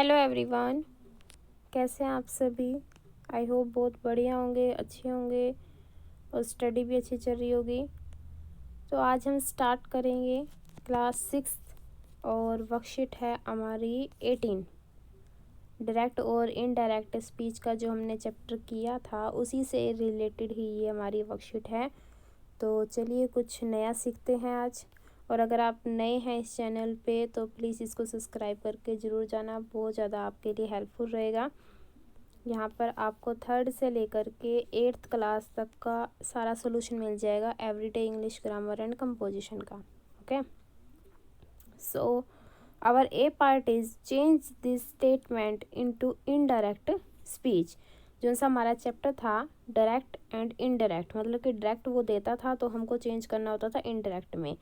Hello everyone, कैसे हैं आप सभी। आई होप बहुत बढ़िया होंगे, अच्छे होंगे और स्टडी भी अच्छी चल रही होगी। तो आज हम स्टार्ट करेंगे क्लास 6 और वर्कशीट है हमारी 18। डायरेक्ट और इनडायरेक्ट स्पीच का जो हमने चैप्टर किया था उसी से रिलेटेड ही ये हमारी वर्कशीट है। तो चलिए कुछ नया सीखते हैं आज। और अगर आप नए हैं इस चैनल पे तो प्लीज़ इसको सब्सक्राइब करके ज़रूर जाना, बहुत ज़्यादा आपके लिए हेल्पफुल रहेगा। यहाँ पर आपको 3rd से लेकर के 8th क्लास तक का सारा सोल्यूशन मिल जाएगा everyday English grammar and composition का। Okay, so our A part is change this statement into indirect speech. जो सा हमारा चैप्टर था डायरेक्ट एंड इनडायरेक्ट, मतलब कि डायरेक्ट वो देता था तो हमको चेंज करना होता था इनडायरेक्ट में,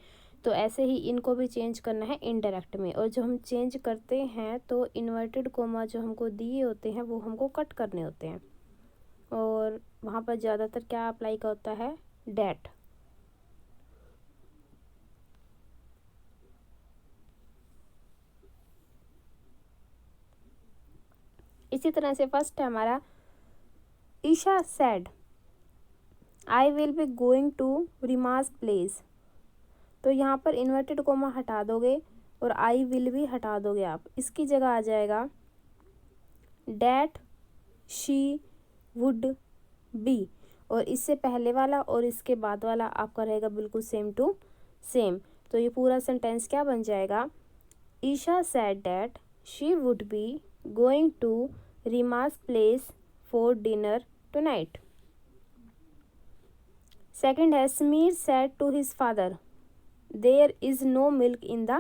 तो ऐसे ही इनको भी चेंज करना है इनडायरेक्ट में। और जो हम चेंज करते हैं तो इन्वर्टेड कोमा जो हमको दिए होते हैं वो हमको कट करने होते हैं, और वहाँ पर ज़्यादातर क्या अप्लाई का होता है, डैट। इसी तरह से फर्स्ट है हमारा Isha said I will be going to Rima's place. तो यहाँ पर इन्वर्टेड कोमा हटा दोगे और आई विल भी हटा दोगे आप, इसकी जगह आ जाएगा डैट शी वुड बी, और इससे पहले वाला और इसके बाद वाला आपका रहेगा बिल्कुल सेम टू सेम। तो ये पूरा सेंटेंस क्या बन जाएगा, Isha said that she would be going to Rima's place for dinner tonight. Second है Sameer said to his father there is no milk in the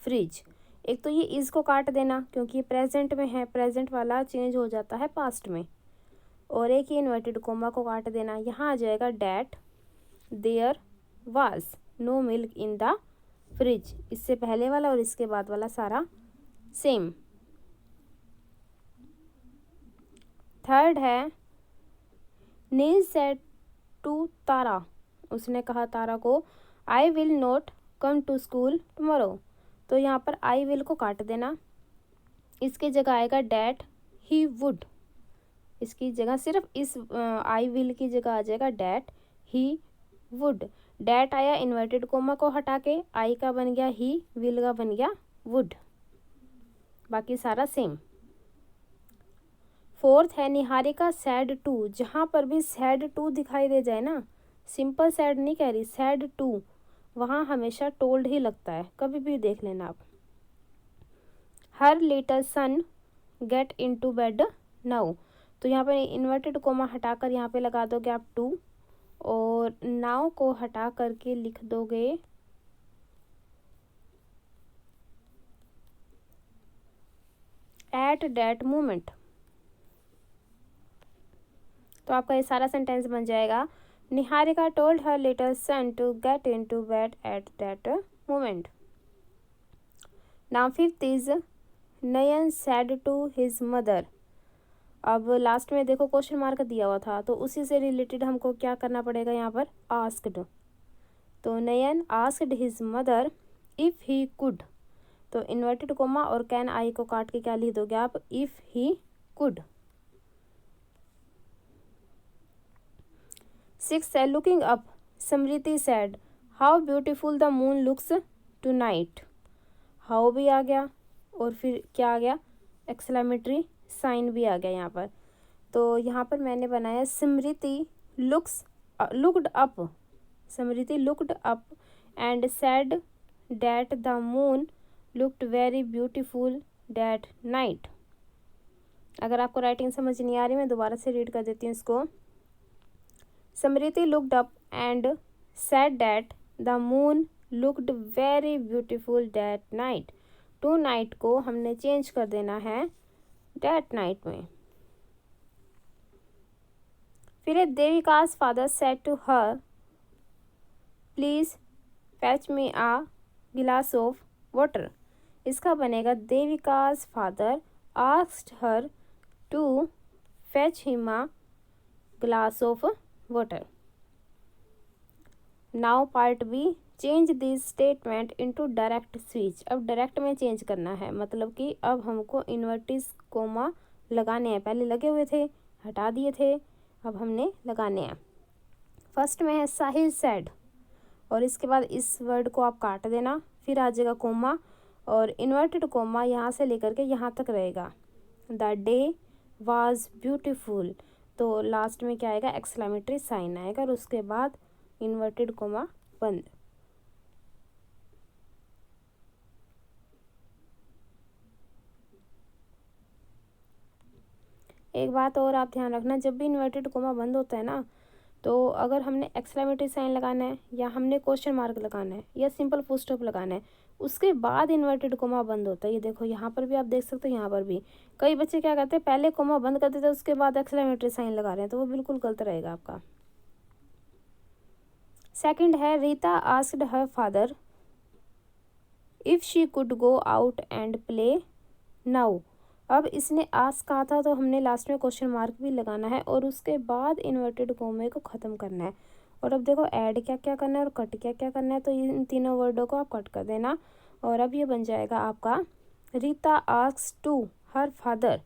fridge. एक तो ये इज़ को काट देना क्योंकि प्रेजेंट में है, प्रेजेंट वाला चेंज हो जाता है पास्ट में, और एक ही इन्वर्टेड कोमा को काट देना, यहाँ आ जाएगा that there was no milk in the fridge. इससे पहले वाला और इसके बाद वाला सारा सेम। थर्ड है नील सेड टू तारा, उसने कहा तारा को I will not come to school tomorrow. तो यहाँ पर आई विल को काट देना, इसके जगह आएगा डैट ही वुड, इसकी जगह सिर्फ इस आई विल की जगह आ जाएगा डैट ही वुड। डैट आया इन्वर्टेड कोमा को हटा के, आई का बन गया ही, विल का बन गया वुड, बाकी सारा सेम। फोर्थ है निहारिका सैड टू, जहाँ पर भी सैड टू दिखाई दे जाए ना, सिंपल सैड नहीं कह रही, सैड टू, वहाँ हमेशा टोल्ड ही लगता है, कभी भी देख लेना आप। हर लिटिल सन गेट इनटू बेड नाउ, तो यहाँ पर इन्वर्टेड कोमा हटाकर यहाँ पे लगा दोगे आप टू, और नाउ को हटा करके लिख दोगे एट दैट मोमेंट। तो आपका ये सारा सेंटेंस बन जाएगा Niharika told her little son to get into bed at that moment. Now fifth is Nayan said to his mother. अब लास्ट में देखो क्वेश्चन मार्क दिया हुआ था, तो उसी से रिलेटेड हमको क्या करना पड़ेगा यहाँ पर, आस्क्ड। तो Nayan asked his mother if he could, तो इन्वर्टेड कोमा और कैन आई को काट के क्या लिख दोगे आप, इफ़ ही कुड। सिक्स है looking up Smriti said how beautiful the moon looks tonight. How भी आ गया और फिर क्या आ गया, एक्सक्लेमेटरी साइन भी आ गया यहाँ पर। तो यहाँ पर मैंने बनाया Smriti looked up, Smriti looked up and said that the moon looked very beautiful that night. अगर आपको राइटिंग समझ नहीं आ रही, मैं दोबारा से रीड कर देती हूँ इसको। Smriti looked up and said that the moon looked very beautiful that night. Tonight को हमने चेंज कर देना है डैट नाइट में। फिर Devika's father said to her please fetch me a glass of water. इसका बनेगा Devika's father asked her to fetch him a glass of water. Now part B change this statement into direct स्विच। अब direct में change करना है, मतलब कि अब हमको इन्वर्टिस कोमा लगाने हैं। पहले लगे हुए थे, हटा दिए थे, अब हमने लगाने हैं। फर्स्ट में है साहिल सैड, और इसके बाद इस वर्ड को आप काट देना, फिर आ जाएगा कोमा, और इन्वर्टेड कोमा यहाँ से लेकर के यहाँ तक रहेगा। द डे वाज ब्यूटीफुल, तो लास्ट में क्या आएगा, एक्सक्लेमेटरी साइन आएगा, और उसके बाद इन्वर्टेड कोमा बंद। एक बात और आप ध्यान रखना, जब भी इन्वर्टेड कोमा बंद होता है ना, तो अगर हमने एक्सक्लेमेटरी साइन लगाना है, या हमने क्वेश्चन मार्क लगाना है, या सिंपल फुल स्टॉप लगाना है, उसके बाद इन्वर्टेड कोमा बंद होता है। ये देखो यहाँ पर भी आप देख सकते हो, यहाँ पर भी कई बच्चे क्या करते हैं, पहले कोमा बंद कर देते हैं, उसके बाद एक्सक्लेमेटरी साइन लगा रहे हैं, तो वो बिल्कुल गलत रहेगा आपका। सेकंड है Rita asked her father if she could go out and play now. अब इसने आस्क कहा था, तो हमने लास्ट में क्वेश्चन मार्क भी लगाना है, और उसके बाद इन्वर्टेड कोमे को ख़त्म करना है। और अब देखो ऐड क्या क्या करना है और कट क्या क्या करना है, तो इन तीनों वर्डों को आप कट कर देना, और अब ये बन जाएगा आपका Rita asks to her father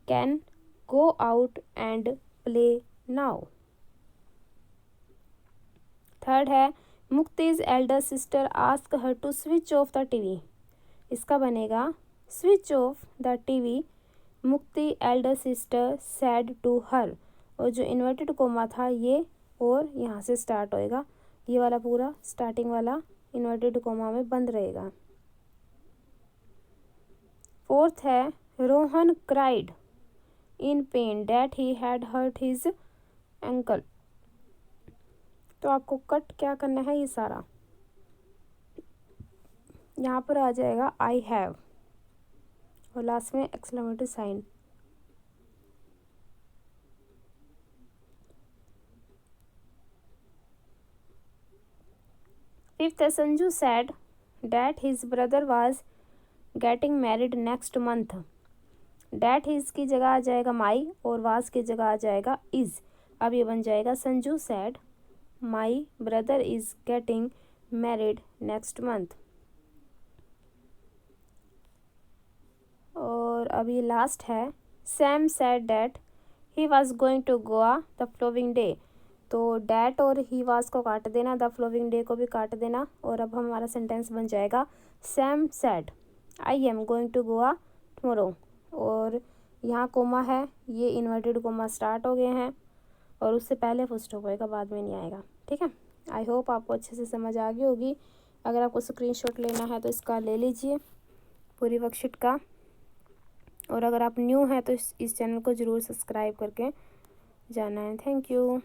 can go out and play now. Third है Mukti's elder sister ask her to switch off the TV. इसका बनेगा switch off the TV, Mukti elder sister said to her, और जो इन्वर्टेड कोमा था ये और यहाँ से स्टार्ट होएगा, ये वाला पूरा स्टार्टिंग वाला इन्वर्टेड कोमा में बंद रहेगा। फोर्थ है Rohan cried in pain that he had hurt his ankle. तो आपको कट क्या करना है, ये सारा यहाँ पर आ जाएगा आई हैव, और लास्ट में एक्सक्लेमेटरी साइन। फिफ्थ है Sanju sad that his brother was getting married next month. That his की जगह आ जाएगा माई, और वाज की जगह आ जाएगा इज। अब ये बन जाएगा Sanju said my brother is getting married next month. और अब ये लास्ट है Sam said that he was going to Goa the flowing day. तो डैट और ही वाज को काट देना, द फ्लोइंग डे को भी काट देना, और अब हमारा सेंटेंस बन जाएगा Sam said I am going to Goa tomorrow. और यहाँ कोमा है, ये इन्वर्टेड कोमा स्टार्ट हो गए हैं, और उससे पहले फुल स्टॉप होएगा, बाद में नहीं आएगा। ठीक है, आई होप आपको अच्छे से समझ आ गई होगी। अगर आपको स्क्रीनशॉट लेना है तो इसका ले लीजिए पूरी वर्कशीट का, और अगर आप न्यू हैं तो इस चैनल को ज़रूर सब्सक्राइब करके जाना है। Thank you.